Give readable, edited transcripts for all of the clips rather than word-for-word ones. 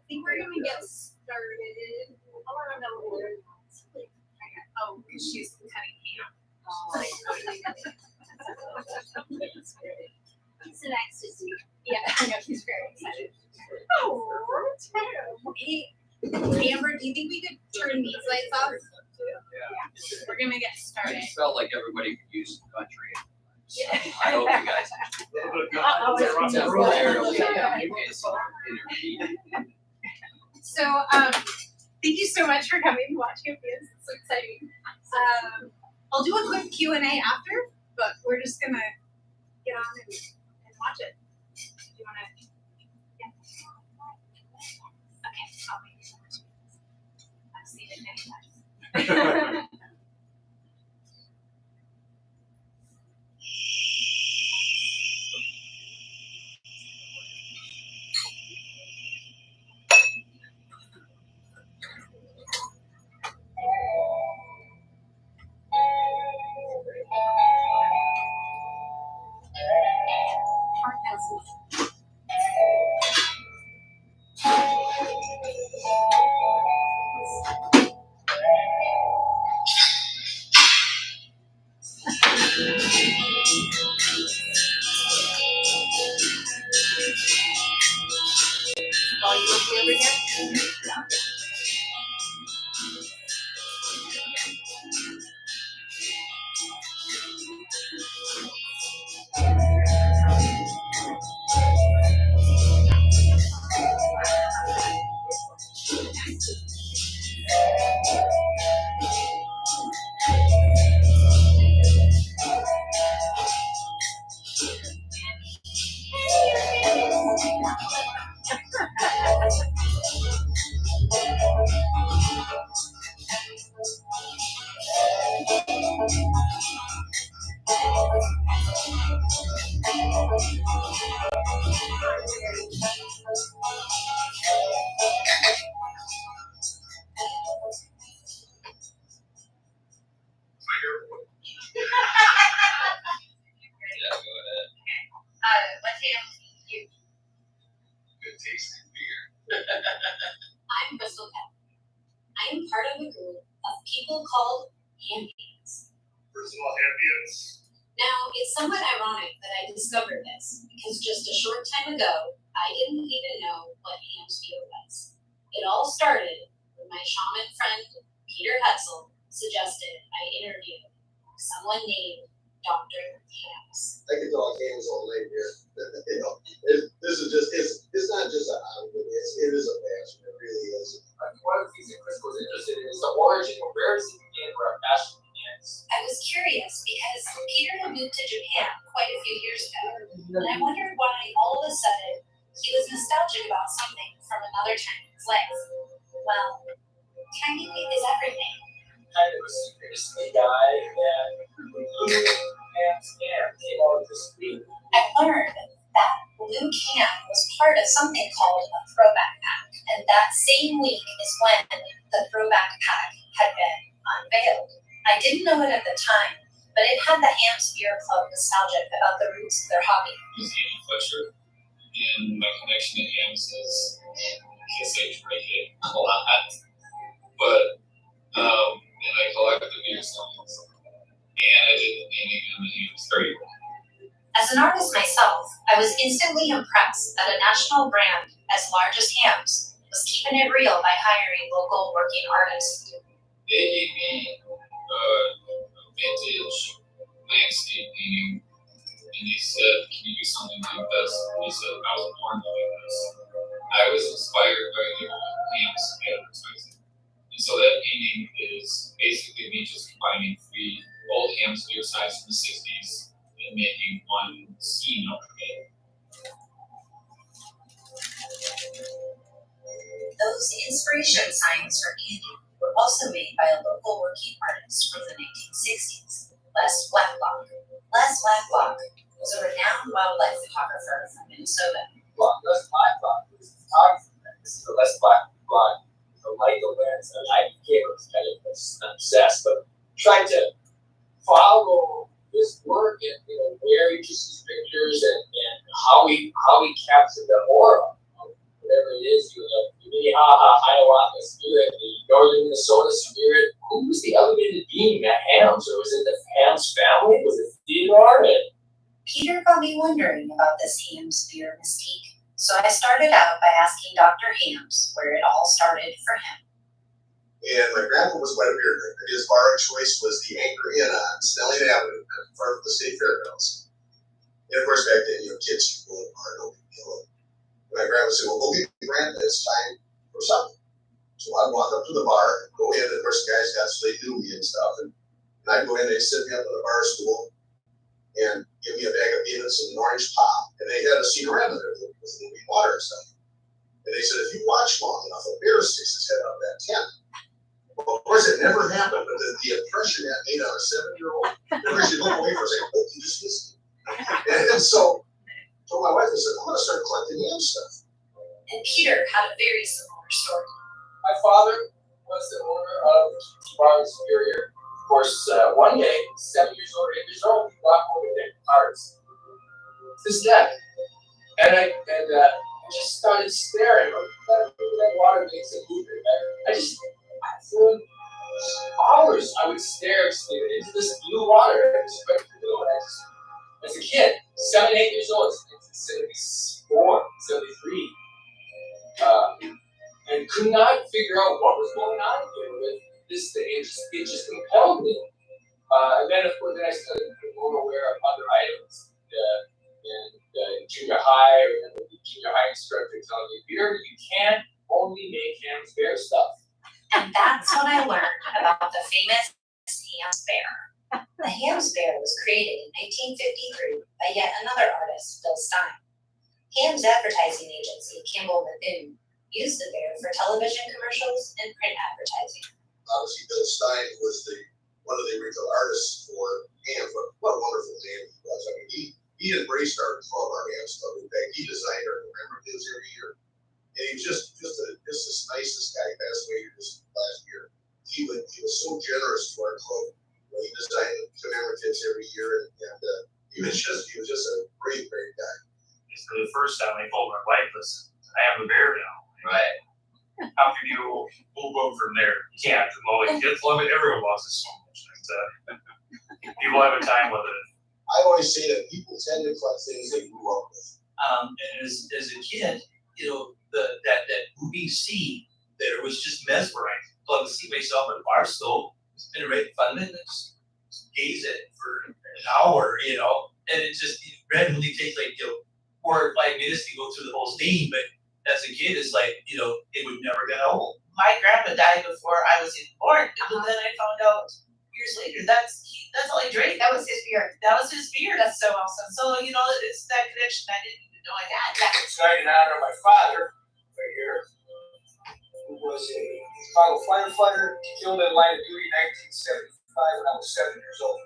think we're gonna get started. Oh, because she's cutting ham. So nice to see. Yeah, I know she's very excited. Oh, hey, Amber, do you think we could turn these lights off? Yeah. We're gonna get started. It felt like everybody could use some country. Yeah. I hope you guys. So, thank you so much for coming to watch Hammpions. It's so exciting. I'll do a quick Q&A after, but we're just gonna get on and watch it. Do you wanna? Yeah. Okay. I'll make it. I've seen it many times. I'm Krystal Kelley. I am part of a group of people called Hammpions. Personal Hammpions. Now, it's somewhat ironic that I discovered this, because just a short time ago, I didn't even know what Hamm's view was. It all started when my shaman friend, Peter Hetzel, suggested I interview someone named Dr. Hamms. I could talk hands all night here. This is just, it's not just a hobby, it is a passion, it really is. One of the things that Krystal was interested in is the origin, or where does it begin, where our passion begins. I was curious because Peter had moved to Japan quite a few years ago, and I wondered why all of a sudden he was nostalgic about something from another time in his life. Well, timing is everything. Kind of a synchronicity guy that blue Hamm's Hamm came out of the street. I learned that Blue Can was part of something called a throwback pack, and that same week is when the throwback pack had been unveiled. I didn't know it at the time, but it had the Hamm's Beer Club nostalgic about the roots of their hobby. Is Annie Fletcher, and my connection to Hamm's is kiss age break a lot, but and I collected the beer songs, and I did the painting on the Hamm's very well. As an artist myself, I was instantly impressed that a national brand as large as Hamm's was keeping it real by hiring local working artists. They gave me a vintage landscape painting, and they said, "Can you do something like this?" And they said, "I was born doing this." I was inspired by the old Hamm's advertising, and so that painting is basically me just combining three old Hamm's beer signs from the '60s and making one scene out of it. Those inspiration signs for Andy were also made by a local working artist from the 1960s, Les Blacklock. Les Blacklock was a renowned wildlife photographer from Minnesota. Les Blacklock was the photographer. This is the Les Blacklock, the Leica lens, and I became kind of obsessed, but tried to follow his work and where he took his pictures and how he captured the aura of whatever it is. You have Minnehaha, Hiawatha spirit, the northern Minnesota spirit. Who was the elevated being at Hamm's, or was it the Hamm's family? Was it Theodore? And Peter got me wondering about this Hamm spear mystique, so I started out by asking Dr. Hamm's where it all started for him. And my grandpa was quite a beer drinker. His bar of choice was the Anchor Inn on Snelling Avenue in front of the State Fairgrounds. And of course, back then, kids could go to the bar, nobody could kill it. My grandpa said, well, go get your grandpa, it's time for something. So I'd walk up to the bar, go in, and of course, the guys got so they knew me and stuff. And I'd go in, they'd sit me up on the bar stool and give me a bag of peanuts and an orange pop. And they had a Cinerama there with moving water and stuff. And they said, if you watch long enough, a bear sticks his head out of that tent. Well, of course, it never happened, but the impression that made on a 7-year-old, of course, you look away for a second, oh, you just missed it. And so my wife, I said, I'm going to start collecting Hamm stuff. And Peter had a very similar story. my father was the owner of Bar Superior. Of course, one day, 7 years old, 8 years old, he walked over there cards. This deck. And I just started staring. That water makes it moving. For hours, I would stare into this blue water. And as a kid, 7, 8 years old, it's 74, 73, and could not figure out what was going on here with this thing. It just compelled me. And then, of course, I started to be more aware of other items. In junior high, I remember the junior high instructor telling me, Peter, you can't only make Hamm's bear stuff. And that's when I learned about the famous Hamm's bear. The Hamm's bear was created in 1953 by yet another artist, Bill Stein. Hamm's advertising agency, Campbell Bethune, used the bear for television commercials and print advertising. Obviously, Bill Stein was one of the original artists for Hamm. What a wonderful name he was. I mean, he embraced our club, our Hamm stuff. In fact, he designed our memorabilia every year. And he was just the nicest guy. He passed away just last year. He was so generous to our club. He designed commemoratives every year, and he was just a great guy. So the first time I told my wife, listen, I have a bear now. Right. How can you move on from there? You can't. Well, like, kids love it. Everyone loves it so much. People have a time with it. I always say that people tend to collect things they grew up with. And as a kid, that moving scene there was just mesmerizing. So I would see myself at a bar stove, spin right in front of it, and just gaze at it for an hour, and it just randomly takes 4 or 5 minutes to go through the whole scene. But as a kid, it's it would never get old. My grandpa died before I was even born, and then I found out years later that's all he drank. That was his beer. That's so awesome. So it's that connection I didn't even know I had. It's named in honor of my father, right here, who was a Chicago firefighter, killed in line of duty in 1975 when I was 7 years old.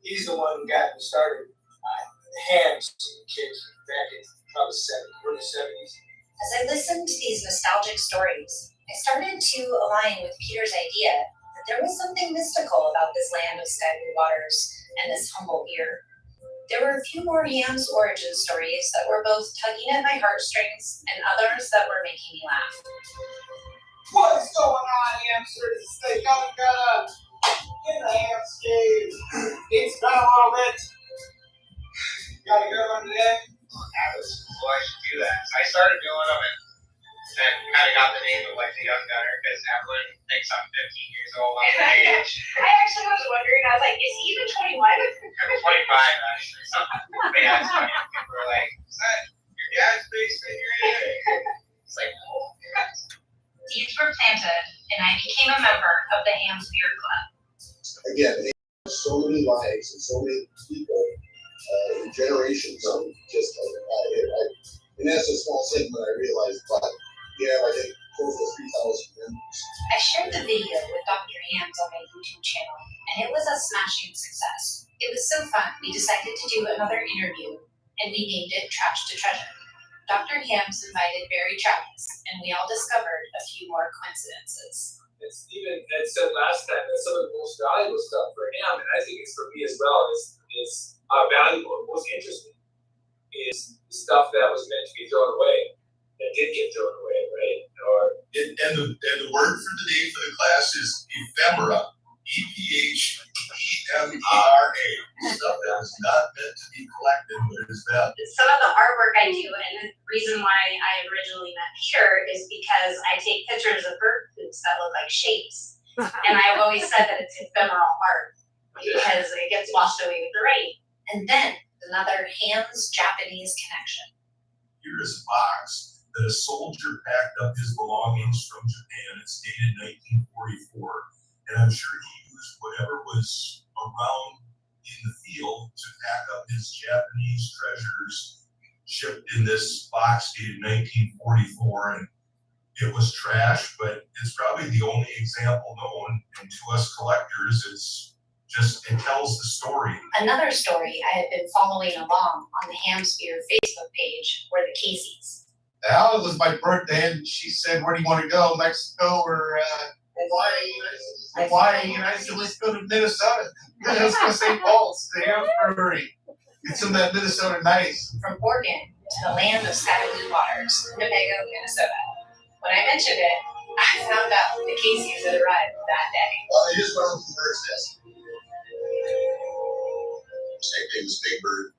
He's the one who got me started on Hamm's kids back in probably early 70s. As I listened to these nostalgic stories, I started to align with Peter's idea that there was something mystical about this land of sky blue waters and this humble beer. There were a few more Hamm's origin stories that were both tugging at my heartstrings and others that were making me laugh. What's going on, hamsters? They got in the Hamm's cave. It's been a little bit. Got a good one today? I was going to do that. So I started doing them and kind of got the name of the young gunner because Evelyn thinks I'm 15 years old on the age. I actually was wondering, I was like, is he even 21? I'm 25 actually. So they asked me, and people were like, is that your dad's basement you're in? It's like, oh. Seeds were planted, and I became a member of the Hamm's Beer Club. Again, they have so many lives and so many people, generations of just and that's a small segment I realized, but I think close to 3,000 members. I shared the video with Dr. Hamm's on my YouTube channel, and it was a smashing success. It was so fun, we decided to do another interview, and we named it Trash to Treasure. Dr. Hamm's invited Barry Travis, and we all discovered a few more coincidences. And Stephen had said last time that some of the most valuable stuff for him, and I think it's for me as well, is is valuable and most interesting is the stuff that was meant to be thrown away, that did get thrown away, right? And the word for today for the class is ephemera. EPHEMERA. Stuff that is not meant to be collected, but is valuable. Some of the artwork I do, and the reason why I originally met Peter is because I take pictures of bird poops that look like shapes. And I've always said that it's ephemeral art because it gets washed away with the rain. And then another Hamm's Japanese connection. Here is a box that a soldier packed up his belongings from Japan. It's dated 1944. And I'm sure he used whatever was around in the field to pack up his Japanese treasures shipped in this box dated 1944. And it was trash, but it's probably the only example known. And to us collectors, it tells the story. Another story I had been following along on the Hammsphere Facebook page were the Caseys. Al, it was my birthday, and she said, "Where do you want to go? Mexico or Hawaii?" Hawaii, and I said, "Let's go to Minnesota. Let's go to St. Paul's, the Hamptons. Get some of that Minnesota nice." From Oregon to the land of sky blue waters, Winnebago, Minnesota. When I mentioned it, I found out the Caseys had arrived that day. Well, they just went on to the bird's nest. His nickname was Big Bird,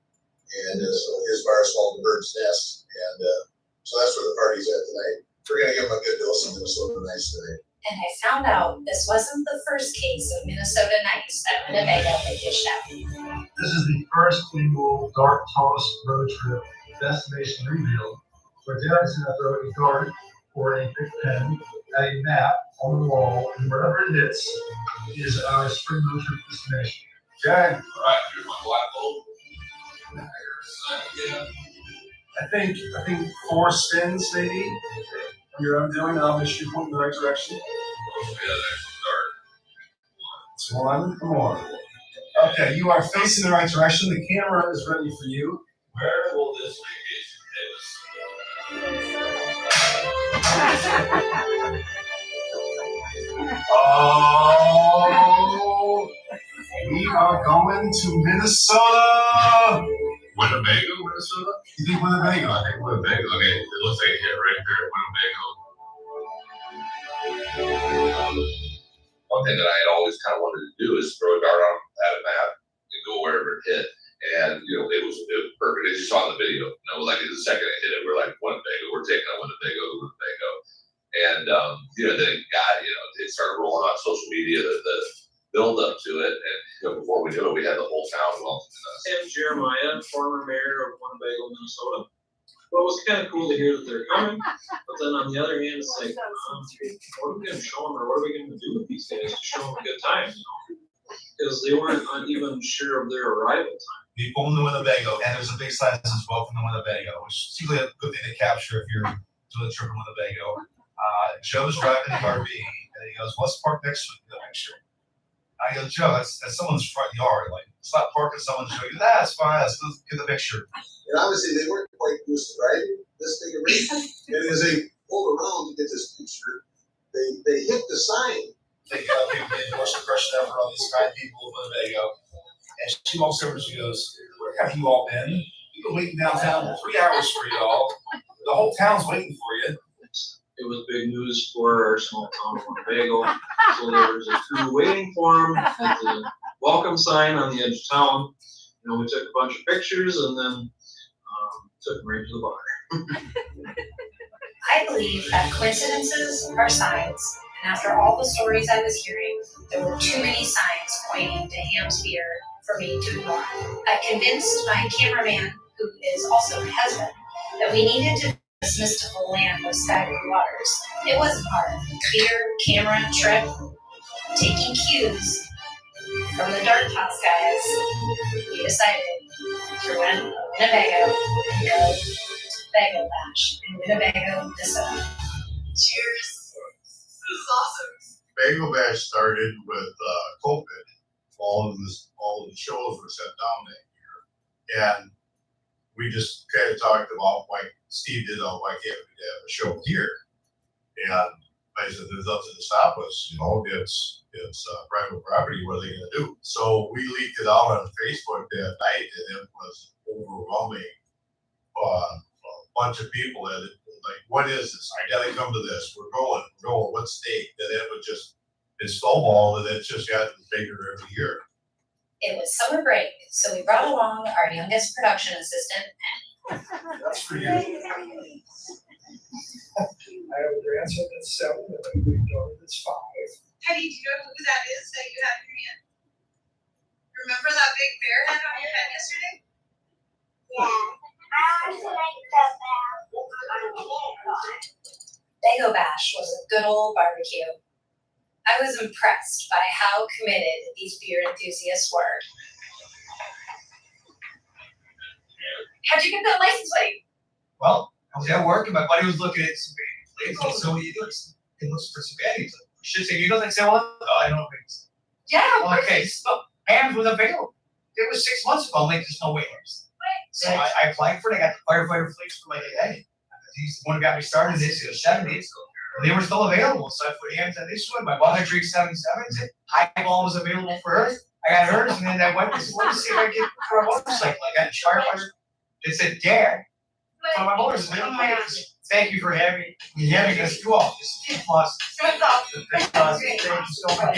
and so his bar is called the Bird's Nest, and so that's where the party's at tonight. We're gonna give him a good dose of Minnesota Nice today. And I found out this wasn't the first case of Minnesota Nice that Winnebago had dished out. This is the first annual Dart Toss Road Trip Destination Reveal, where Dad is going to throw a dart or a big pen at a map on the wall, and wherever it hits is our spring road trip destination. Jack, Alright, here's my black hole. I think 4 spins maybe on your own doing, and I'll make sure you point in the right direction. Yeah, there's some So 1 more. Okay, you are facing the right direction. The camera is ready for you. dart. Where will this vacation take us? Oh, we are going to Minnesota. Winnebago, Minnesota? You think Winnebago? I think Winnebago. I mean, it looks like a hit right there at Winnebago. One thing that I had always kind of wanted to do is throw a dart on at a map and go wherever it hit. And, it was perfect. As you saw in the video, like the second it hit it, we're like, Winnebago, we're taking a Winnebago. And, then it got, it started rolling on social media, the build up to it. And, before we knew it, we had the whole town welcoming us. Sam Jeremiah, former mayor of Winnebago, Minnesota. Well, it was kind of cool to hear that they're coming, but then on the other hand, it's like, what are we going to show them, or what are we going to do with these guys to show them a good time, Because they weren't even sure of their arrival time. We pulled into Winnebago, and there's a big sign that says "Welcome to Winnebago," which is usually a good thing to capture if you're doing a trip in Winnebago. Joe's driving the RV, and he goes, "Let's park next to the picture." I go, "Joe, that's someone's front yard. Like, it's not parking someone's yard." He goes, "That's fine. Let's go get the picture." And obviously they weren't quite used to riding this thing around. And as they pulled around to get this picture, they hit the sign. They got people getting much impression out for all these kind people of Winnebago. And she walks over and she goes, "Where have you all been? We've been waiting downtown for 3 hours for y'all. The whole town's waiting for you." It was big news for our small town of Winnebago. So there was a crew waiting for him at the welcome sign on the edge of town. We took a bunch of pictures and then took him right to the bar. I believe that coincidences are signs, and after all the stories I was hearing, there were too many signs pointing to Hammsphere for me to ignore. I convinced my cameraman, who is also my husband, that we needed to this mystical land of sky blue waters. It wasn't hard. Clear camera trip, taking cues from the Dart Toss guys. We decided to run Winnebago and go to Bagel Bash in Winnebago, Minnesota. Cheers! This is awesome. Bagel Bash started with COVID. All of the shows were set down that year, and we just kind of talked about why Steve did why can't we have a show here? And I said, it's up to the stop us, you know, it's private property, what are they gonna do? So we leaked it out on Facebook that night, and it was overwhelming. A bunch of people that, like, what is this? I gotta come to this, we're going, what state? And it would just, it snowballed, and it's just gotten bigger every year. It was summer break, so we brought along our youngest production assistant, That's for you. I have a grandson that's 7 and a big daughter that's 5. Heidi, do you know who that is that you have in your hand? Remember that big bear head on your head yesterday? Bago Bash was a good old barbecue. I was impressed by how committed these beer enthusiasts were. How'd you get that license plate? Well, I was at work and my buddy was looking at some plates, and so he looks for some baddies. Shit, you know, like, say, well, I don't know if it's. Yeah, Okay, so Hamm's was available. It was 6 months ago. I'm like, there's no way. So I applied for it. I got the firefighter flakes for my head. He's the one who got me started in the 70s. They were still available. So I put Hamm's on this one. My mother drinks 77s. Highball was available for her. I got hers, and then I went to see if I could get for a motorcycle. I got a firefighter. It said, Dad, for my motorcycle. Thank you for having us. You all. It's awesome. It's awesome. Thank you so much.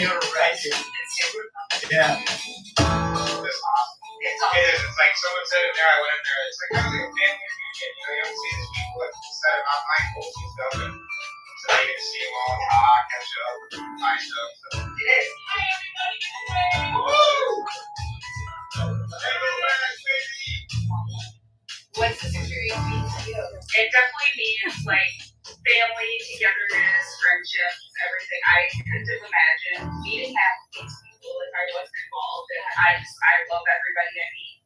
Yeah. That's awesome. It's like someone said in there, I went in there, it's like kind of like a family reunion, you know, you don't see these people instead of online posts and stuff, and so they get to see them all talk, catch up, find stuff, so. What's this experience mean to you? It definitely means like family, togetherness, friendships, everything. I couldn't imagine meeting half of these people if I wasn't involved, and I love everybody I meet.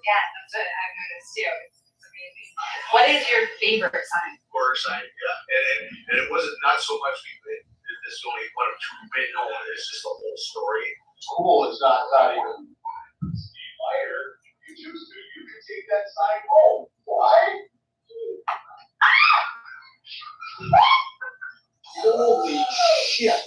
Yeah, that's what I've noticed too. It's amazing. What is your favorite sign? Quarter sign, yeah, and it wasn't not so much this is only one of two big known, it's just the whole story. School is not even fire. If you choose to, you can take that sign home. Why? Holy shit.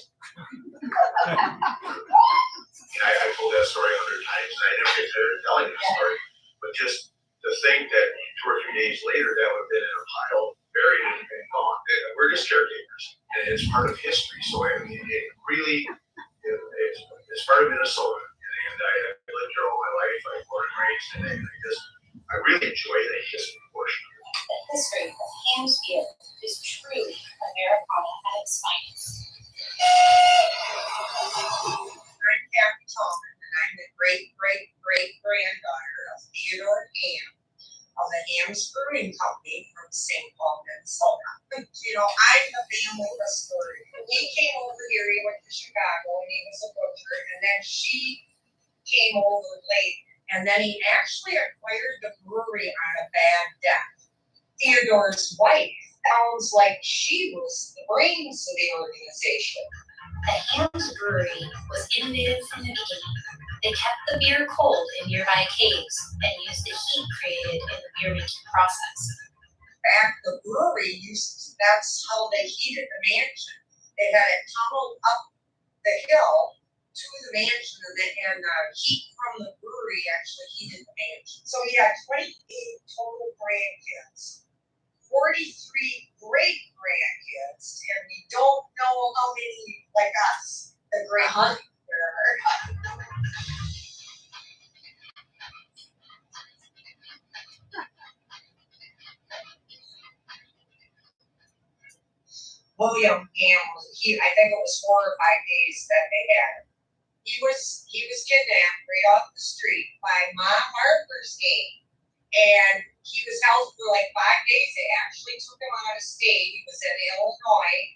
I told that story 100 times, and I never get tired of telling that story. But just to think that 2 or 3 days later, that would have been in a pile, buried and gone. We're just caretakers, and it's part of history. So I mean, it really, it's part of Minnesota, and I lived here all my life. I was born and raised, and I really enjoy the history portion of it. The history of Hamm's beer is truly Americana at its finest. I'm Kathy Tallman, and I'm the great-great-great-granddaughter of Theodore Hamm of the Hamm's Brewing Company from St. Paul, Minnesota. You know, I'm the family historian. He came over here, he went to Chicago, and he was a butcher, and then she came over late, and then he actually acquired the brewery on a bad debt. Theodore's wife sounds like she was the brains of the organization. The Hamm's brewery was innovative from the beginning. They kept the beer cold in nearby caves and used the heat created in the beer making process. In fact, the brewery that's how they heated the mansion. They had it tunneled up the hill to the mansion, and heat from the brewery actually heated the mansion. So he had 28 total grandkids, 43 great grandkids, and we don't know how many like us, the great there are. William Hamm I think it was 4 or 5 days that they had him. He was kidnapped right off the street by Mom Harper's gang, and he was held for like 5 days. They actually took him out of state. He was in Illinois,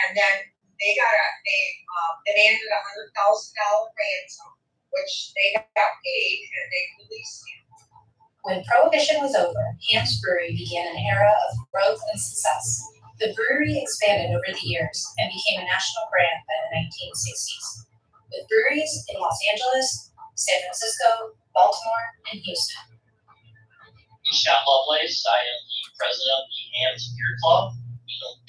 and then they demanded $100,000 ransom, which they got paid, and they released him. When Prohibition was over, Hamm's Brewery began an era of growth and success. The brewery expanded over the years and became a national brand by the 1960s, with breweries in Los Angeles, San Francisco, Baltimore, and Houston. Sean Lovelace. I am the president of the Hamm's Beer Club.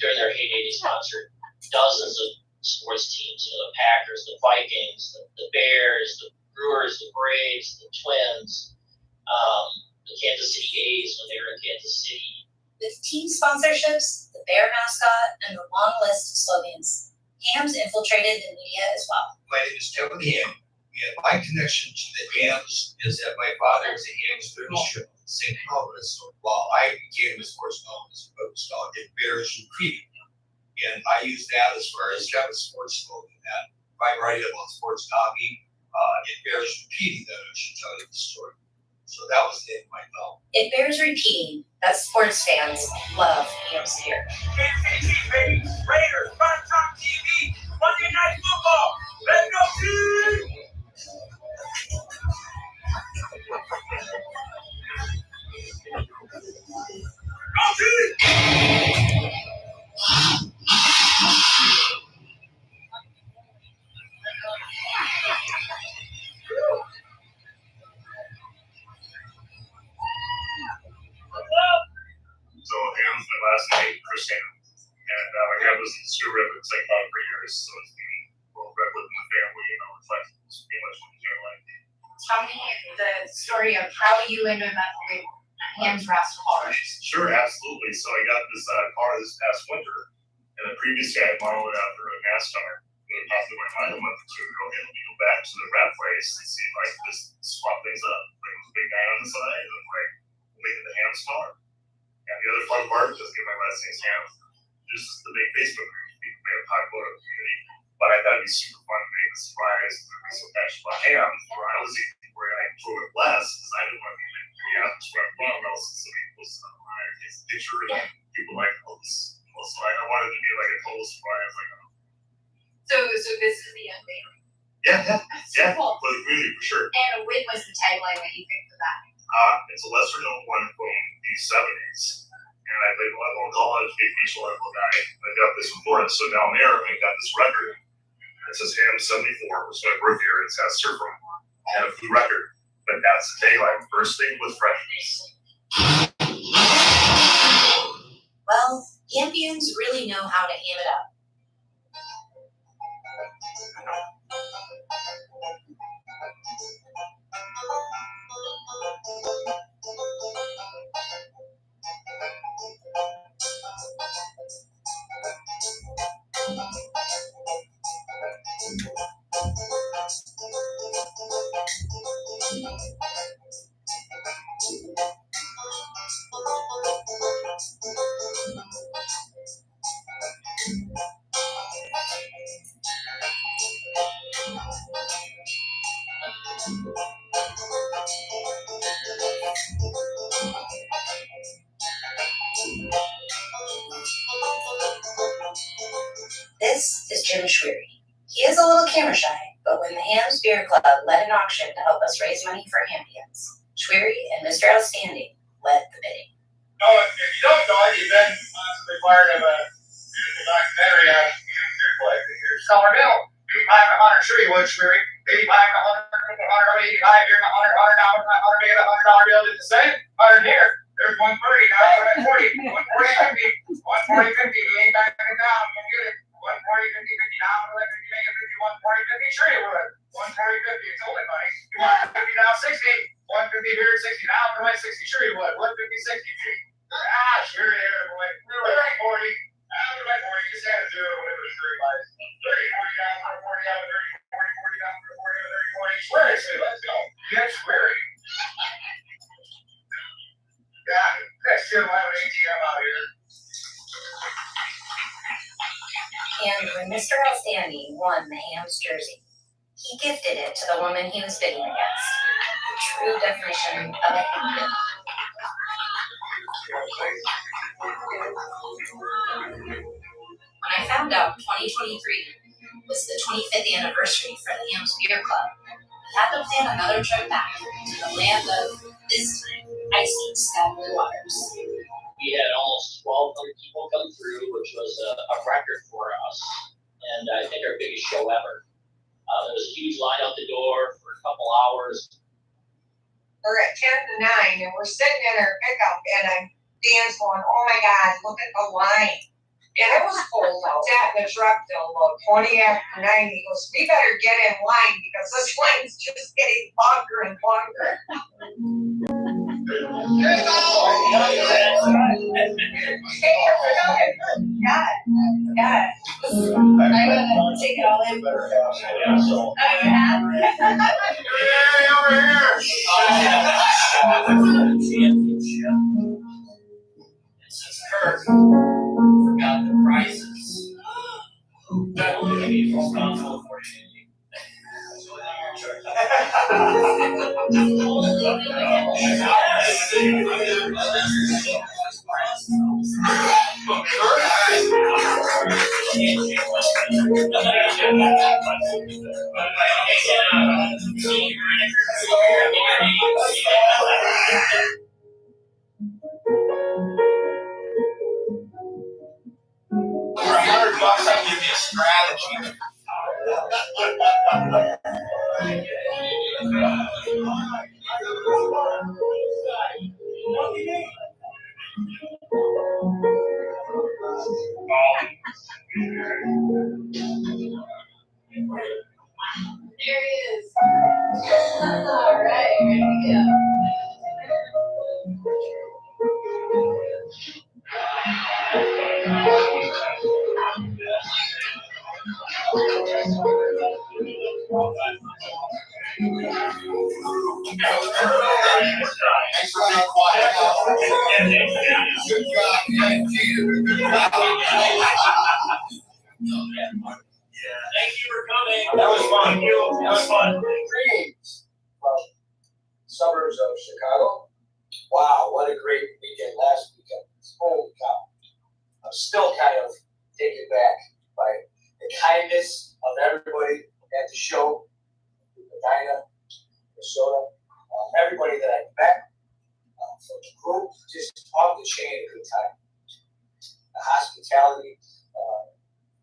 During their heyday, they sponsored dozens of sports teams. The Packers, the Vikings, the Bears, the Brewers, the Braves, the Twins, the Kansas City A's when they were in Kansas City. With team sponsorships, the bear mascot, and the long list of slogans, Hamm's infiltrated the media as well. My name is Kevin Hamm, and my connection to the Hamms is that my father was a Ham's show in St. Albans. So while I became, of course, known as a post dog, it bears repeating. And I use that as far as Kevin's sports slogan. That if I write it on sports copy, it bears repeating that I should tell you the story. So that was the end of my film. It bears repeating that sports fans love Hamm's beer. Baby, Raiders, primetime TV, Monday Night Football. Let's go, team! Go, team! So Hamm's my last name, Chris Hamm. And my dad was in Sioux River for like about 3 years, so it's been well redwood in the family, reflects pretty much what you're like. Tell me the story of how you ended up with Hamm's Race cars. Sure, absolutely. So I got this car this past winter, and the previous guy modeled it after a NASCAR. It popped in my mind a month or two ago, and we go back to the rat place and see if I could just swap things up. Like, there's a big guy on the side, and like, make it the Hamm's car. And the other fun part, just get my last name's Hamm. This is the big Facebook group. People may have talked about it in the community. But I thought it'd be super fun to make a surprise to be so passionate about Hamm, where I was even where I drove it less, because I didn't want to be like, yeah, that's where I'm from, else somebody posts it online, it takes a picture, and people like, oh, this. So I wanted to be like a total surprise, like, So this is the unveiling. yeah, Cool. for the community, for sure. And when was the tagline that you picked for that? It's a lesser known one from the 70s. And I played a lot of college, big beach volleyball guy. I got this report. So down there, I got this record. It says Hamm 74, which is my birth year. It's got surfer and a food record. But that's the tagline. First thing with Freshy. Well, Hammpions really know how to ham it up. This is Jim Schwery. He is a little camera shy, but when the Hamm's Beer Club led an auction to help us raise money for Hammpions, Schwery and Mr. Outstanding led the bidding. No, if you don't know it, you've been part of a beautiful documentary on beer collecting. Here's $1 bill. 85 and 100, sure you would, Schwery. 85 and 100, 100, 85, you're 100 now, 100, make it a $100 bill, did the same. 100 here. There's 130, now 140, 140, 50, 140, 50, you ain't backing it down, you get it. 140, 50, 50, now, 11, you make it 50, 140, 50, sure you would. 140, 50, it's only money. You want 50 now, 60. 150 here, 60 now, for my 60, sure you would. 150, 60, gee. Sure you would, boy. 30, 40. After my 40, just had to do it, whatever it's 35. 30, 40 down, 40 out, 30, 40, 40 down, 40, 30, 40. Swear it, say, let's go. Get sweary. Got it. Next year, we'll have an ATM out here. And when Mr. Outstanding won the Hamm's jersey, he gifted it to the woman he was bidding against. The true definition of a Hampion. When I found out 2023 was the 25th anniversary for the Hamm's Beer Club, we had to plan another trip back to the land of, this time, icy sky blue waters. We had almost 1,200 people come through, which was a record for us, and I think our biggest show ever. There was a huge line out the door for a couple hours. We're at 10 to 9, and we're sitting in our pickup, and Dan's going, oh my God, look at the line. And it was cold. I sat in the truck till about 20 after 9. He goes, we better get in line because this line's just getting longer and longer. Yeah. I gotta take it all in. Oh, you have? Championship. And since Kirk forgot the prizes, that would be responsible for it. So now you're in charge. $100, I'll give you a strategy. There he is. All right, here we go. Thanks for being quiet. Good job. Thank you. Thank you for coming. That was fun. That was fun. Greetings from suburbs of Chicago. Wow, what a great weekend last weekend. Holy cow. I'm still kind of taken back by the kindness of everybody at the show, Medina, Minnesota, everybody that I met, from the group, just off the chain, a good time. The hospitality,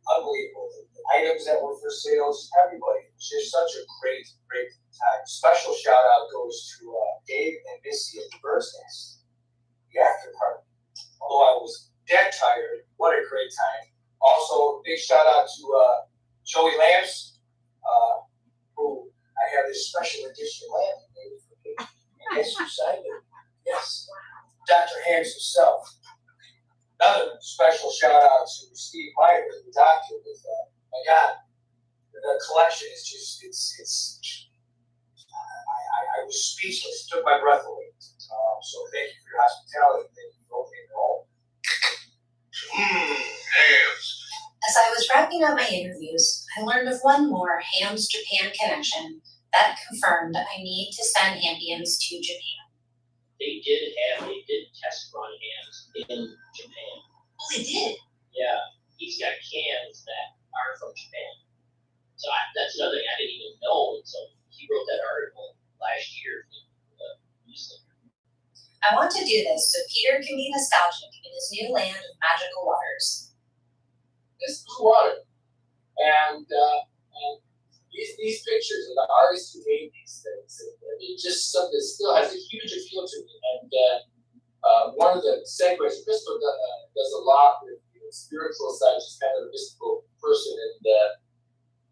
unbelievable. The items that were for sales, everybody. It was just such a great time. Special shout out goes to Dave and Missy at the Bird's Nest, the after party. Although I was dead tired, what a great time. Also, big shout out to Joey Lambs, who I have this special edition lamp made for me. And guess who signed it? Yes, Dr. Hamm's himself. Another special shout out to Steve Meyer, the doctor, with my God, the collection is just, I was speechless, it took my breath away. So thank you for your hospitality, thank you for opening the home. As I was wrapping up my interviews, I learned of one more Hamm's Japan connection that confirmed I need to send Hammpions to Japan. They did test run Hamms in Japan. Oh, they did? Yeah, he's got cans that are from Japan. So that's another thing I didn't even know until he wrote that article last year. I want to do this so Peter can be nostalgic in his new land of magical waters. This blue water. And these pictures of the artists who made these things, it's just something that still has a huge appeal to me. And one of the segues, Krystal does a lot with the spiritual side, she's kind of a mystical person.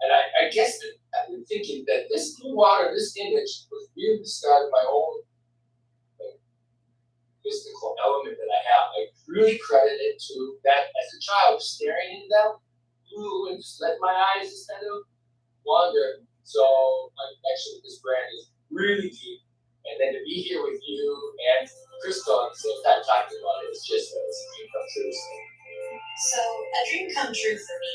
And I guess that I've been thinking that this blue water, this image, was really the start of my own mystical element that I have. I really credit it to that as a child, staring into that blue and just letting my eyes just kind of wander. So my connection with this brand is really deep. And then to be here with you and Krystal at the same time talking about it, it's just a dream come true. So a dream come true for me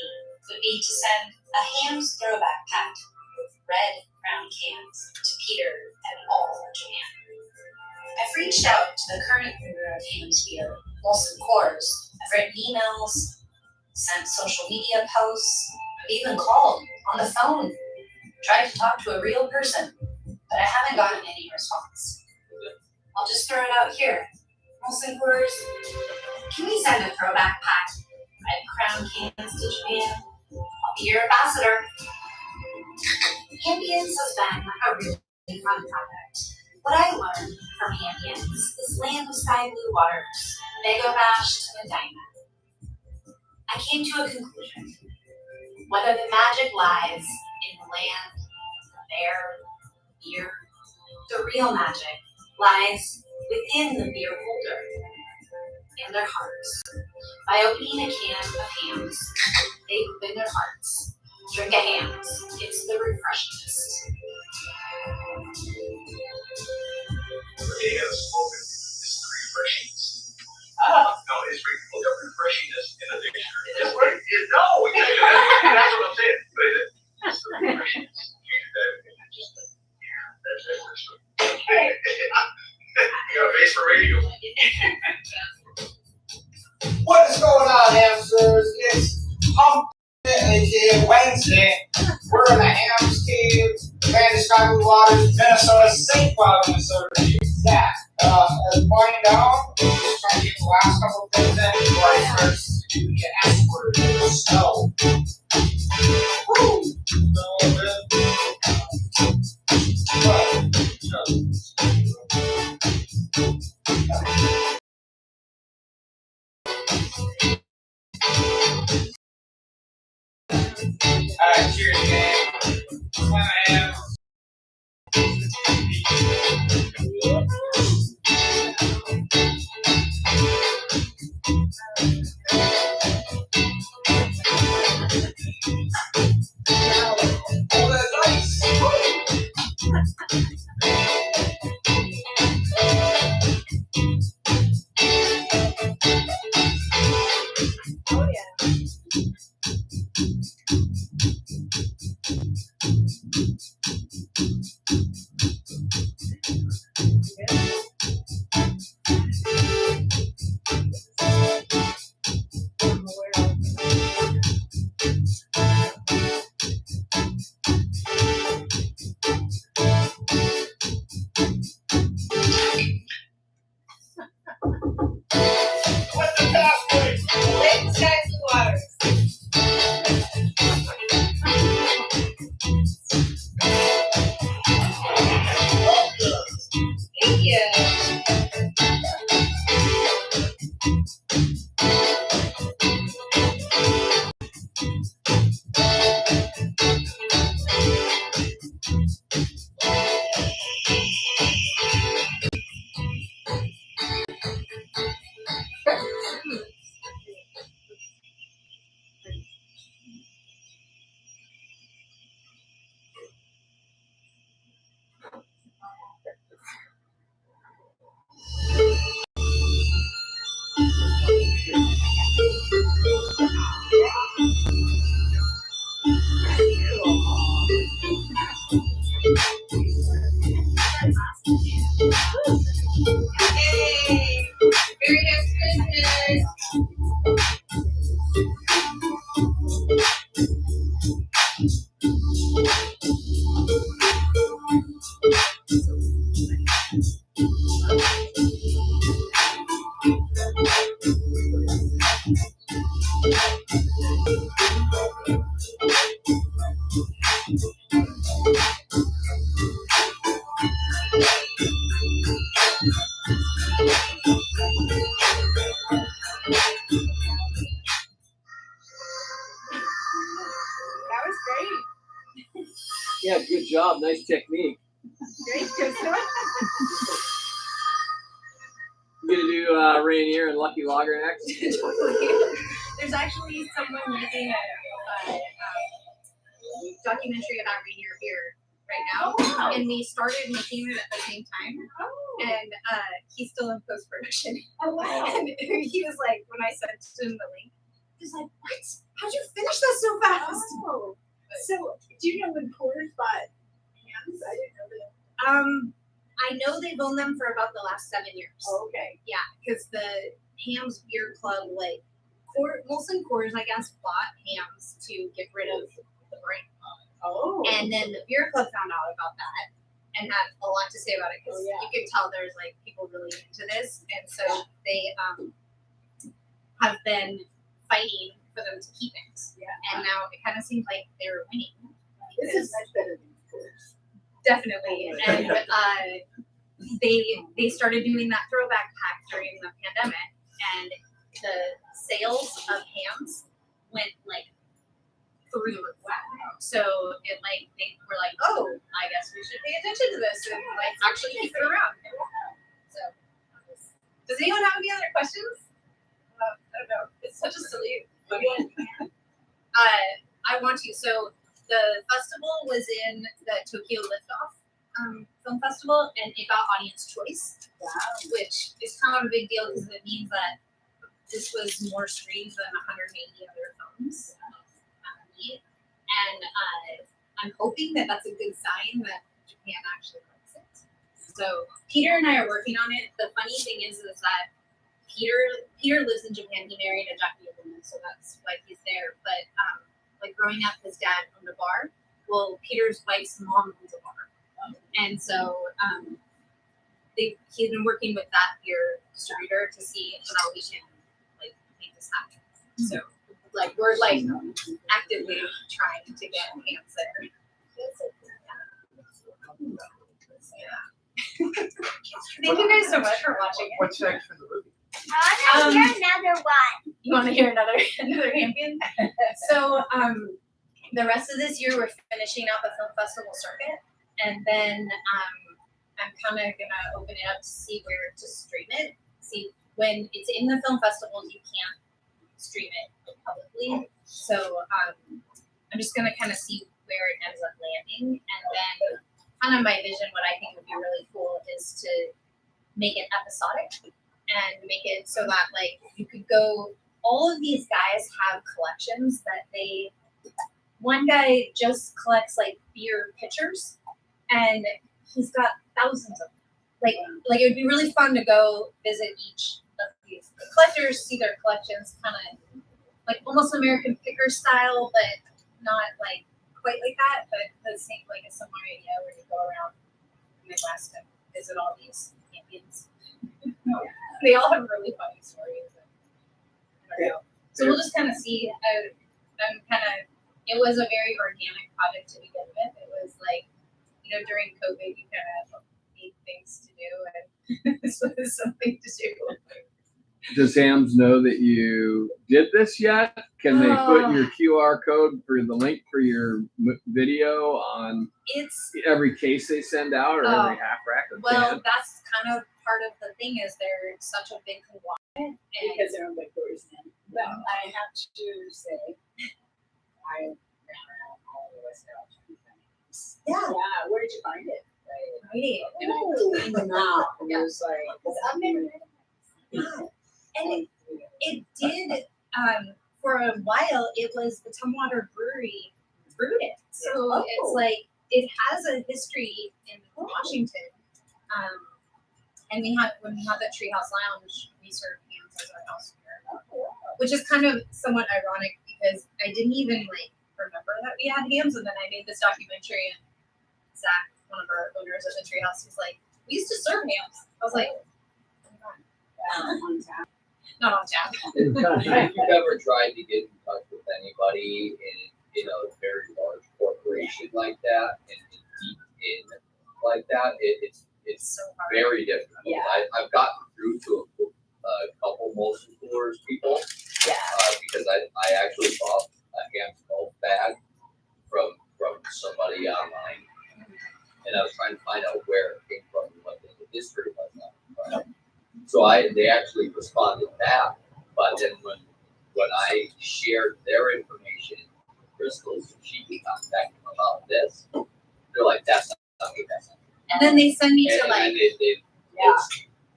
would be to send a Hamm's throwback pack with red crown cans to Peter and all of Japan. I've reached out to the current brewer of Hamm's beer, Molson Coors. I've written emails, sent social media posts, I've even called on the phone, tried to talk to a real person, but I haven't gotten any response. I'll just throw it out here. Molson Coors, can we send a throwback pack, red crown cans to Japan? I'll be your ambassador. Hammpions has been a really fun project. What I learned from Hammpions is land of sky blue waters, Bago Bash to Medina. I I came to a conclusion. Whether the magic lies in the land, the air, the beer, the real magic lies within the beer holder and their hearts. By opening a can of Hamm's, they open their hearts. Drink a Hamm's. It's the refreshingest. He has spoken. It's the refreshingest. No, it's look up refreshingness in a dictionary. No, that's what I'm saying. But it's the refreshingness. You got a face for radio. What is going on, hamsters? It's Hampton Wednesday. We're in the Ham's Cave, Landesky Blue Waters, Minnesota, St. Cloud, Minnesota, to be exact. As pointed out, we're just trying to get the last couple of things in before I start to do the S word, the snow. Woo! Alright, cheers, gang. Swim my hands. Oh, that's nice. Oh yeah. What's the password? Landesky Blue Waters. Thank you. Yay! Very nice Christmas. That was great. Yeah, good job. Nice technique. Great, Krystal. You gonna do Rainier and Lucky Lager next? Totally. There's actually someone making a documentary about Rainier here right now, and we started making it at the same time. And he's still in post production. Oh, wow. And he was like, when I sent him the link, he was like, "What? How'd you finish that so fast?" Oh. So, do you know when Coors bought Hamm's? I didn't know that. I know they've owned them for about the last 7 years. Oh, okay. Yeah, because the Hamm's Beer Club, like, Molson Coors, I guess, bought Hamm's to get rid of the brand. Oh. And then the beer club found out about that and had a lot to say about it because you could tell there's like people really into this, and so they have been fighting for them to keep it. Yeah. And now it kind of seems like they're winning. This is much better than Coors. Definitely. And they started doing that throwback pack during the pandemic, and the sales of Hamm's went like through the roof. Wow. So it like they were like, oh, I guess we should pay attention to this and like actually keep it around. So does anyone have any other questions? I don't know. It's such a silly funny. I want to. So the festival was in the Tokyo Liftoff Film Festival, and it got audience choice. Wow. Which is kind of a big deal because it means that this was more streams than 180 other films. And I'm hoping that that's a good sign that Japan actually likes it. So Peter and I are working on it. The funny thing is that Peter lives in Japan. He married a Japanese woman, so that's why he's there. But like growing up, his dad owned a bar. Well, Peter's wife's mom owns a bar, and so he's been working with that beer distributor to see how we can like make this happen. So. Like we're like actively trying to get Hamm's there. Yeah. Thank you guys so much for watching. What's next for the movie? I want to hear another one. You want to hear another Hammpion? So the rest of this year we're finishing out the film festival circuit, and then I'm kind of gonna open it up to see where to stream it. See when it's in the film festivals, you can't stream it publicly, so I'm just gonna kind of see where it ends up landing, and then kind of my vision, what I think would be really cool is to make it episodic and make it so that like you could go. All of these guys have collections that one guy just collects like beer pitchers, and he's got thousands of them. Like it would be really fun to go visit each of these collectors, see their collections, kind of like almost American Picker style, but not like quite like that, but the same, like a similar idea where you go around the Midwest and visit all these Hammpions. They all have really funny stories. So we'll just kind of see. It was a very organic project to begin with. It was like, during COVID, you kind of need things to do, and this was something to do. Does Hamm's know that you did this yet? Can they put your QR code for the link for your video on every case they send out, or every half rack? Well, that's kind of part of the thing is they're such a big conglomerate. Because they're owned by Krystal. Well, I have to say, I ran around all the West Coast. Yeah. Yeah. Where did you find it? Right. And I cleaned them out. And it was like, I've never read it. And it did, for a while, it was the Tumwater Brewery brewed it. So it's like, it has a history in Washington. And when we had that Treehouse Lounge, we served Hamm's as our house beer. Which is kind of somewhat ironic because I didn't even remember that we had Hamm's, and then I made this documentary, and Zach, one of our owners of the Treehouse, was like, we used to serve Hamm's. I was like, oh my God. Not on tap. If you've ever tried to get in touch with anybody in a very large corporation like that and deep in like that, it's so very difficult. Yeah. I've gotten through to a couple motion coolers people. Yeah. Because I actually bought a Hamm's golf bag from somebody online, and I was trying to find out where it came from and what the history was of it. So they actually responded back, but then when I shared their information, Krystal's, she contacted them about this. They're like, that's not me, that's not me. And then they send me to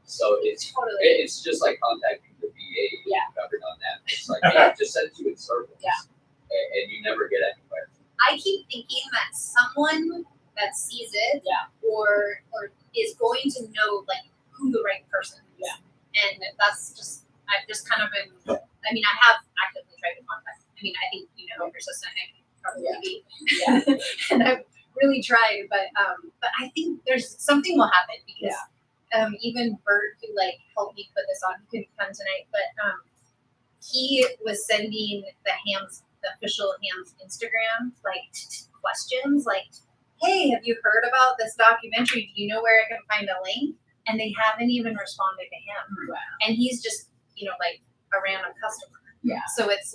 so it's just like contacting the VA. Yeah. Covered on that. It's like it just sends you in circles. Yeah. And you never get anywhere. I keep thinking that someone that sees it, or is going to know who the right person is. Yeah. And I've just kind of been. I mean, I have actively tried to contact. I mean, I think your sister probably be. Yeah. And I've really tried, but I think there's something will happen because even Bert, who helped me put this on, he couldn't come tonight, but he was sending the official Hamm's Instagram questions hey, have you heard about this documentary? Do you know where I can find a link? And they haven't even responded to him. Wow. And he's just a random customer. Yeah. So it's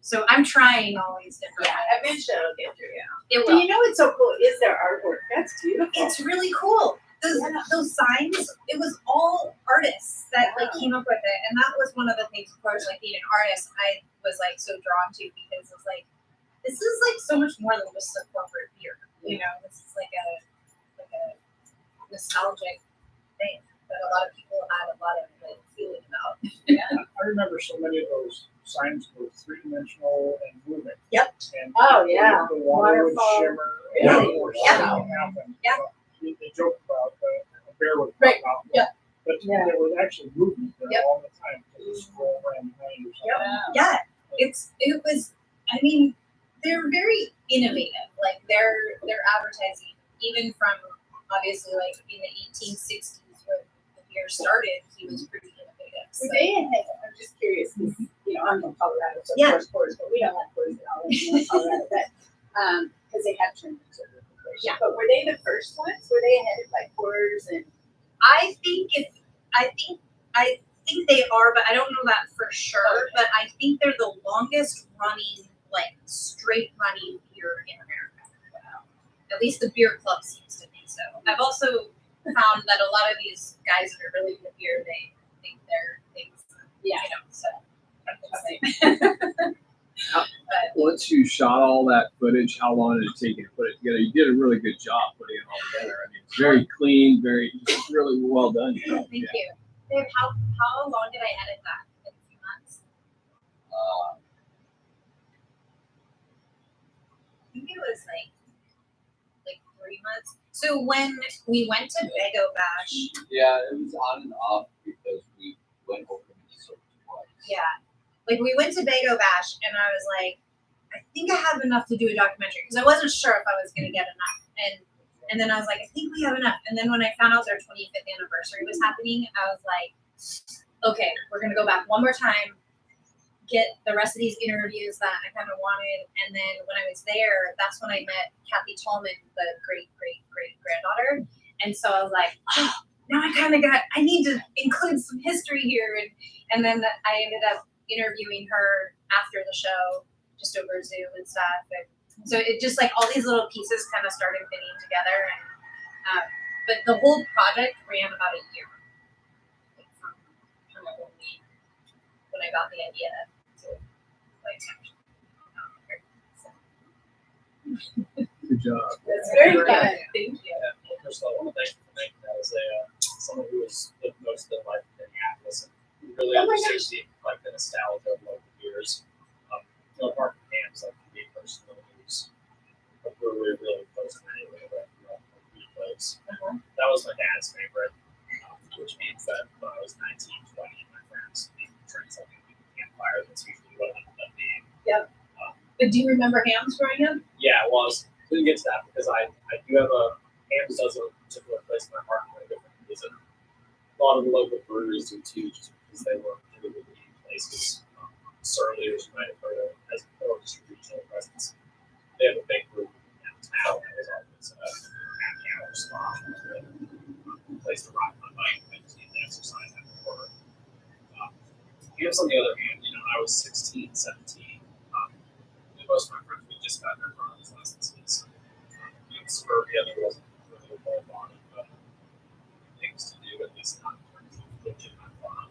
So I'm trying all these different. Yeah, eventually it'll get through. It Well, will. you know what's so cool is their artwork. That's beautiful. It's really cool. Those signs, it was all artists that like came up with it, and that was one of the things. Of course, like being an artist, I was like so drawn to because it's like this is like so much more than just a corporate beer. This is like a nostalgic thing that a lot of people had a lot of like feeling about. Yeah, I remember so many of those signs were three-dimensional and moving. Yep. And Oh, yeah. the water would Waterfall. shimmer. Really? Or Yeah. something happened. Yeah. They joke about a bear would Right. pop out. Yeah. But Yeah. there was actually movement there Yep. all the time because the scroll ran behind or something. Yeah, it was. I mean, they're very innovative. Like their advertising, even from obviously like in the 1860s when the beer started, he was pretty innovative. So. Were they ahead? I'm just curious because I'm from Colorado, so Yeah. of course, but we don't have Coors at all in Colorado, but because they have turned into a corporation. Yeah. But were they the first ones? Were they ahead of like Coors and? I think they are, but I don't know that for sure. Okay. But I think they're the longest running, like straight running beer in America. Wow. At least the beer club seems to think so. I've also found that a lot of these guys that are really good at beer, they think they're things. Yeah. So. Once you shot all that footage, how long did it take you to put it together? You did a really good job putting it all together. I mean, it's very clean, just really well done. Thank you. Babe, how long did I edit that? Like a few months? I think it was like 3 months. So when we went to Bago Bash, Yeah, it was on and off because we went over Minnesota twice. yeah, like we went to Bago Bash, and I was like, I think I have enough to do a documentary because I wasn't sure if I was going to get enough, and then I was like, I think we have enough. And then when I found out their 25th anniversary was happening, I was like, okay, we're going to go back one more time, get the rest of these interviews that I kind of wanted. And then when I was there, that's when I met Kathy Tallman, the great granddaughter. And so I was like, oh, now I need to include some history here. And then I ended up interviewing her after the show, just over Zoom and stuff. And so it just like all these little pieces kind of started fitting together. And but the whole project ran about a year. Like from when I got the idea to like Good job. That's very good. Thank you. Krystal, I want to thank you for making that as someone who has lived most of their life in Minneapolis and really understands the nostalgia of local beers. Apart from Hamm's, like me personally, who's a brewery really close to me, where I grew up in a beer place. That was my dad's favorite, which means that when I was 19, 20, my friends drank something like a campfire. That's usually what it ended up being. Yep. But do you remember Hamm's growing up? Yeah, well, I was going to get to that because I do have Hamm's does a particular place in my heart for different reason. A lot of the local breweries do too, just because they were really good places. Surly, as you might have heard of, as more just a regional presence. They have a big group downtown that was always a happy hour spot, a place to ride my bike and just need to exercise after work. Hamm's on the other hand, I was 16, 17. Most of my friends, we just got their driver's licenses. In suburbia, there wasn't really a whole lot of things to do, at least not in terms of legitimate fun.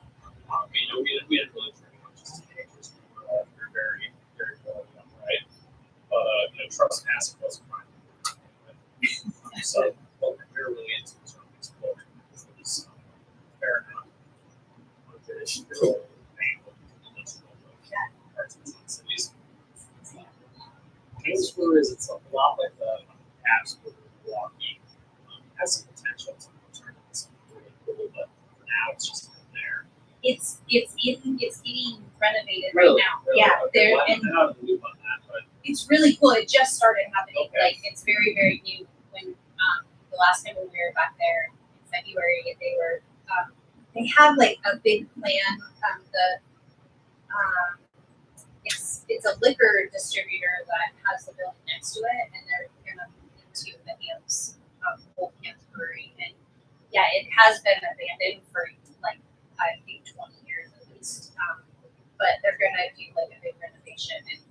We didn't really drink much as teenagers. We were very, very young, right? But, trespassing wasn't mine. So, what we were really into was around exploring. It was fair enough. Tradition, really, parts of the cities. Hamm's Brewers, it's a lot like the Pabst Brewery Milwaukee. It has some potential to turn into something really cool, but for now it's just not there. It's getting renovated Really? right now. Really? Yeah, Okay. there Well, I and don't know how to move on that, but it's really cool. It just started happening. Okay. Like it's very, very new. When the last time when we were back there in February, they have like a big plan. It's a liquor distributor that has the building next to it, and they're gonna move into the Hamm's old Hamm's brewery. And yeah, it has been abandoned for like I think 20 years at least. But they're gonna do like a big renovation. information, and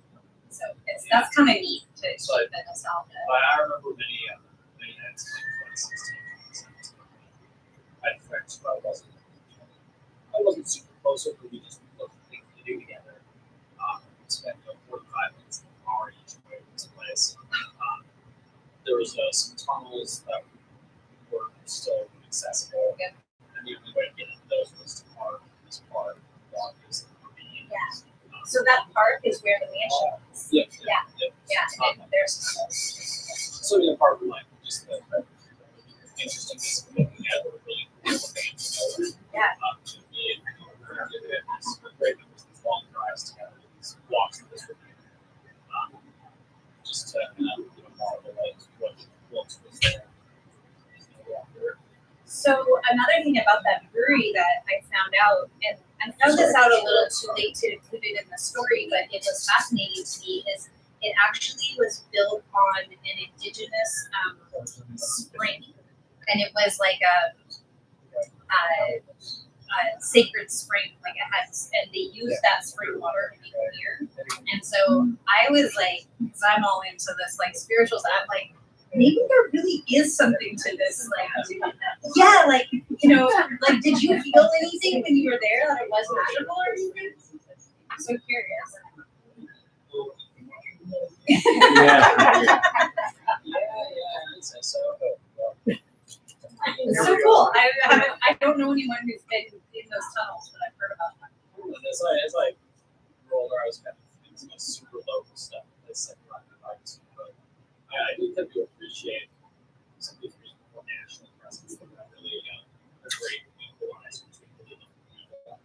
so that's kind of neat to keep the nostalgia. But I remember many nights like 2016, 2017. I had friends who I wasn't super close with, but we just looked at things to do together. We spent 45 minutes in the car each way to this place. There was some tunnels that were still accessible, and the only way to get into those was to park this park. Yeah. So that park is where the mansion is. Yeah. And there's So in the park, like just the interesting things looking at were really cool things. Yeah. To me, it's great that there's these long drives together, these walks in this review. Just to marvel at what was there. So another thing about that brewery that I found out, and I found this out a little too late to include it in the story, but it was fascinating to me, is it actually was built on an indigenous spring, and it was like a sacred spring, like it had, and they used that spring water to make beer. And so I was like, because I'm all into this like spirituals, I'm like, maybe there really is something to this, like, yeah, like, like, did you feel anything when you were there that it was magical or anything? I'm so curious. It's so cool. I don't know anyone who's been in those tunnels, but I've heard about them. It's like roller, I was kind of some super local stuff. It's like but I do tend to appreciate some of these more national presence that are really a great equalizer between the different people.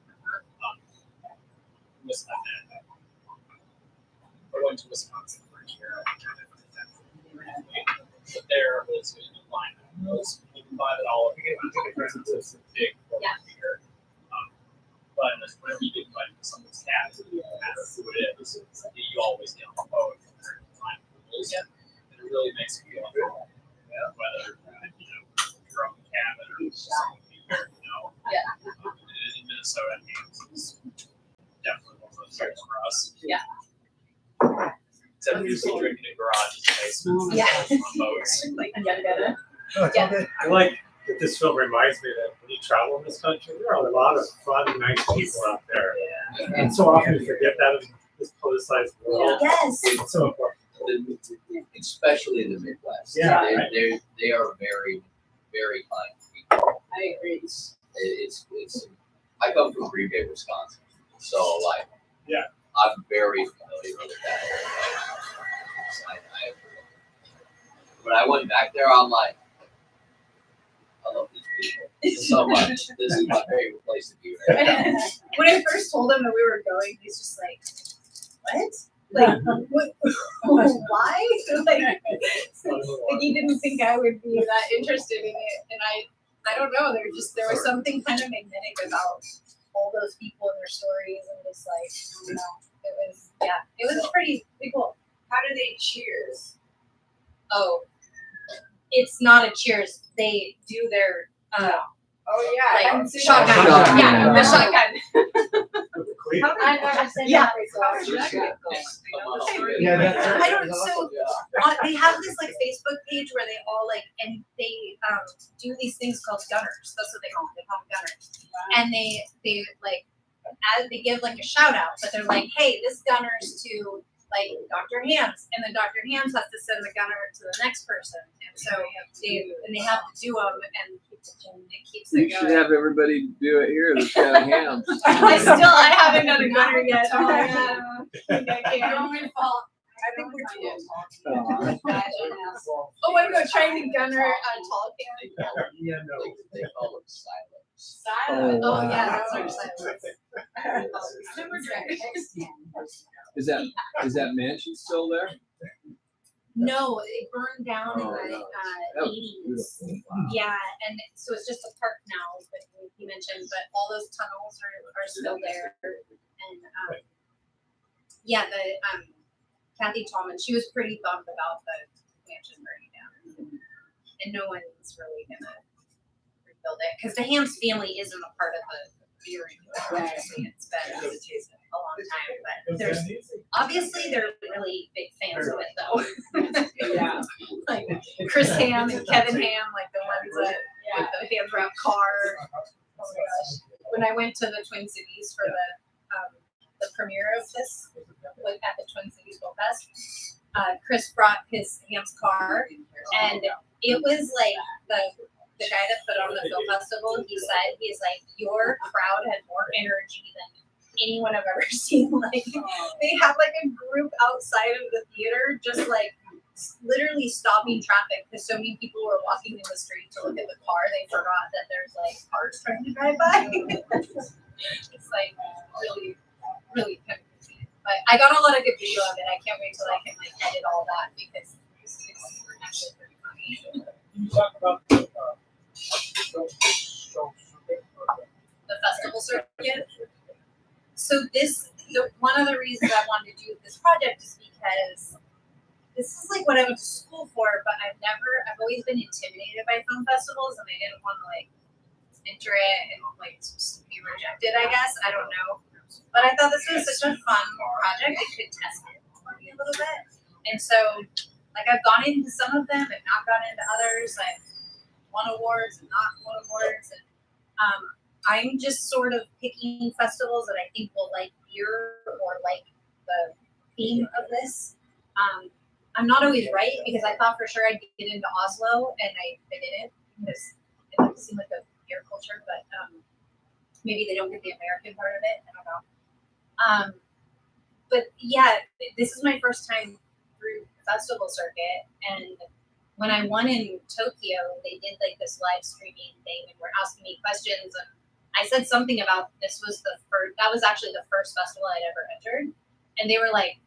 I went to Wisconsin for a year. But there was a line of those. You can buy it all. You can get it's a big beer. But whenever you get invited to someone's cabin, no matter who it is, you always get on the boat for the time rules. And it really makes you feel at home. Whether you're on the cabin or someone here, in Minnesota, it's definitely one of those years for us. Yeah. Except for just drinking in garages, basements, on boats. Like, I like that this film reminds me that when you travel in this country, there are a lot of fun, nice people out there. And so often you forget that in this politicized world. Yes. It's so important. Especially in the Midwest. Yeah, they are very, very kind people. I agree. It's I come from Green Bay, Wisconsin, so like I'm very familiar with that. When I went back there, I'm like, I love these people so much. This is my favorite place to be right now. When I first told him that we were going, he's just like, what? Like, what? Why? Like he didn't think I would be that interested in it, and I don't know. There was something kind of magnetic about all those people and their stories, and just like, it was pretty cool. How do they cheers? Oh, it's not a cheers. They do their Oh yeah, like shotgun. Yeah, the shotgun. I've never seen that before. I don't. So they have this like Facebook page where they all like, and they do these things called gunners. That's what they call them. They call them gunners, and they like as they give like a shout out, but they're like, hey, this gunner's to like Dr. Hamm's, and then Dr. Hamm's has to send the gunner to the next person, and so they have to do them, and it keeps it You going. should have everybody do it here. That's got a ham. I haven't done a gunner yet. Oh yeah. I can't. I think we're Oh, I'm going trying to gunner a tall can. Yeah, no. They call them silent. silent. Oh yeah, that's our silence. Super drink. Is that mansion still there? No, it burned down in Oh, the no. That was 80s. beautiful. Wow. Yeah, and so it's just a park now, but he mentioned, but all those tunnels are still there. And yeah, the Kathy Tallman, she was pretty bummed about the mansion burning down, and no one's really gonna rebuild it because the Hamm's family isn't a part of the beer into it. Obviously, it's been a long time, but obviously they're really big fans of it though. Yeah. Like Chris Hamm and Kevin Hamm, like the ones that with the hand wrap car. Oh my gosh! When I went to the Twin Cities for the premiere of this, like at the Twin Cities Film Fest, Chris brought his Hamm's car, and it was like the guy that put on the film festival. He's like, your crowd had more energy than anyone I've ever seen. Like they had like a group outside of the theater, just like literally stopping traffic because so many people were walking in the street to look at the car. They forgot that there's like cars trying to drive by. It's like really, really kind of crazy. But I got a lot of good video of it. I can't wait till I can like edit all that because it's actually pretty funny. You talk about the Festival circuit. So one of the reasons I wanted to do this project is because this is like what I went to school for, but I've always been intimidated by film festivals, and I didn't want to like enter it and like just be rejected, I guess. I don't know. But I thought this was such a fun project. It could test it for me a little bit. And so like I've gone into some of them and not gone into others. I've won awards and not won awards. And I'm just sort of picking festivals that I think will like beer or like the theme of this. I'm not always right because I thought for sure I'd get into Oslo and I didn't because it seemed like a beer culture, but maybe they don't get the American part of it. I don't know. But yeah, this is my first time through the festival circuit, and when I won in Tokyo, they did like this live streaming thing and were asking me questions, and I said something about this was that was actually the first festival I'd ever entered, and they were like,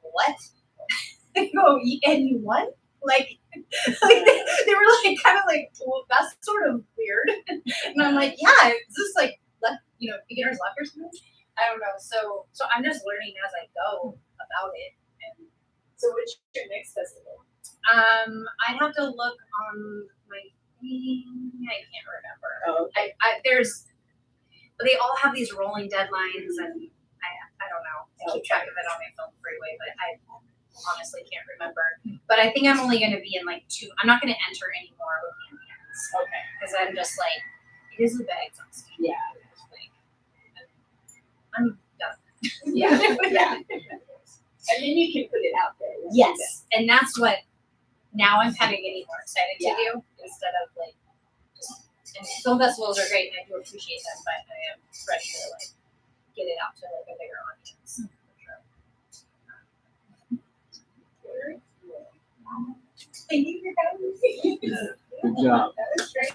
"What?" I go, "And you won?" Like they were like kind of like, "Well, that's sort of weird," and I'm like, "Yeah, is this like beginner's luck or something?" I don't know. So I'm just learning as I go about it. And so what's your next festival? I'd have to look on my thing. I can't remember. Oh, okay. They all have these rolling deadlines, and I don't know. I keep track of it on my Film Freeway, but I honestly can't remember. But I think I'm only going to be in like 2. I'm not going to enter any more with Hammpions. Okay. Because I'm just like, it is a bit exhausting. Yeah. I'm done. Yeah. Yeah. And then you can put it out there. Yes. And that's what now I'm kind of getting more excited to do instead of like just, and film festivals are great and I do appreciate them, but I am ready to like get it out to like a bigger audience for sure. Thank you for having me. Good job. That was great.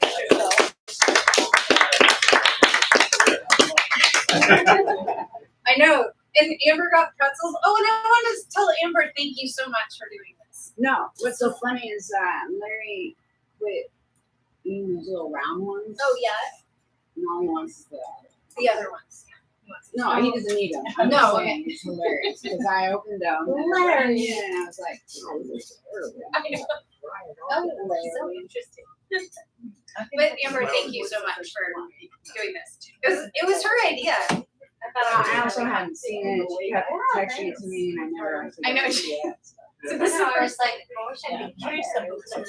I know. And Amber got pretzels. Oh, and I want to tell Amber thank you so much for doing this. No, what's so funny is Larry quit eating those little round ones. Oh, yeah? And all he wants is the other ones. No, he doesn't eat them. No, okay. It's hilarious because I opened them. Hilarious. And I was like, oh, this is terrible. I know. Oh, so interesting. But Amber, thank you so much for doing this. It was her idea. I also hadn't seen it. She kept texting it to me, and I never. I know she. Yeah. So this is the first like. I wish I could carry some of this other.